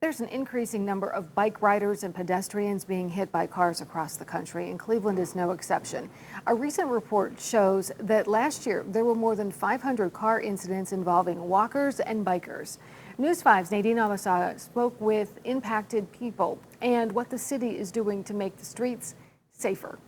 There's an increasing number of bike riders and pedestrians being hit by cars across the country, and Cleveland is no exception. A recent report shows that last year there were more than 500 car incidents involving walkers and bikers. News 5's Nadine Alasada spoke with impacted people and what the city is doing to make the streets safer.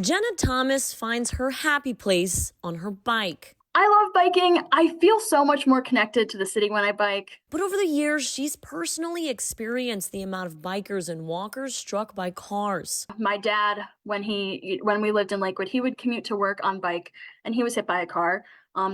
Jenna Thomas finds her happy place on her bike. I love biking. I feel so much more connected to the city when I bike. But over the years, she's personally experienced the amount of bikers and walkers struck by cars. My dad, when we lived in Lakewood, he would commute to work on bike and he was hit by a car.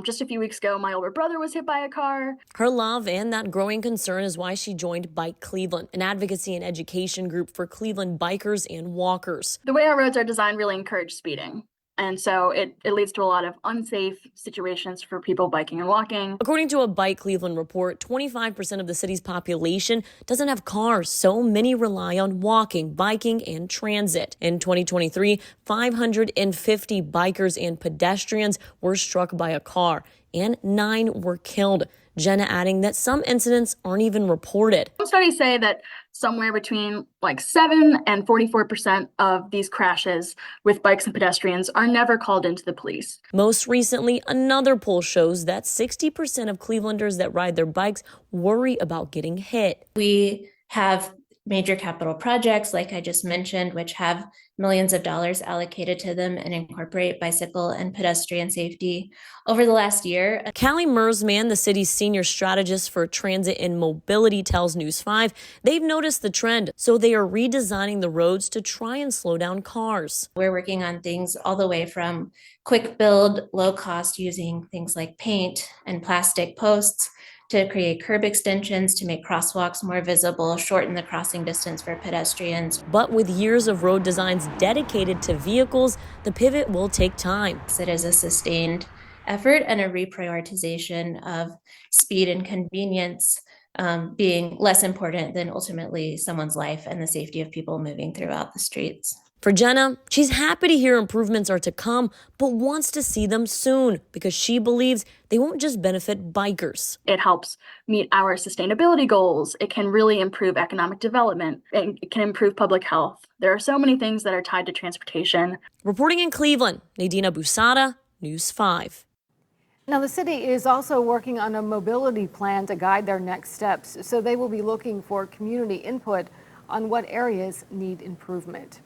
Just a few weeks ago, my older brother was hit by a car. Her love and that growing concern is why she joined Bike Cleveland, an advocacy and education group for Cleveland bikers and walkers. The way our roads are designed really encourage speeding. And so it leads to a lot of unsafe situations for people biking and walking. According to a Bike Cleveland report, 25% of the city's population doesn't have cars, so many rely on walking, biking, and transit. In 2023, 550 bikers and pedestrians were struck by a car, and 9 were killed. Jenna adding that some incidents aren't even reported. Some studies say that somewhere between 7 and 44% of these crashes with bikes and pedestrians are never called into the police. Most recently, another poll shows that 60% of Clevelanders that ride their bikes worry about getting hit. We have major capital projects, like I just mentioned, which have millions of dollars allocated to them and incorporate bicycle and pedestrian safety. Over the last year, Callie Mersman, the city's senior strategist for transit and mobility, tells News 5 they've noticed the trend, so they are redesigning the roads to try and slow down cars. We're working on things all the way from quick build, low cost, using things like paint and plastic posts, to create curb extensions to make crosswalks more visible, shorten the crossing distance for pedestrians. But with years of road designs dedicated to vehicles, the pivot will take time. It is a sustained effort and a reprioritization of speed and convenience being less important than ultimately someone's life and the safety of people moving throughout the streets. For Jenna, she's happy to hear improvements are to come, but wants to see them soon because she believes they won't just benefit bikers. It helps meet our sustainability goals. It can really improve economic development. It can improve public health. There are so many things that are tied to transportation. Reporting in Cleveland, Nadine Abusada, News 5. Now, the city is also working on a mobility plan to guide their next steps, so they will be looking for community input on what areas need improvement.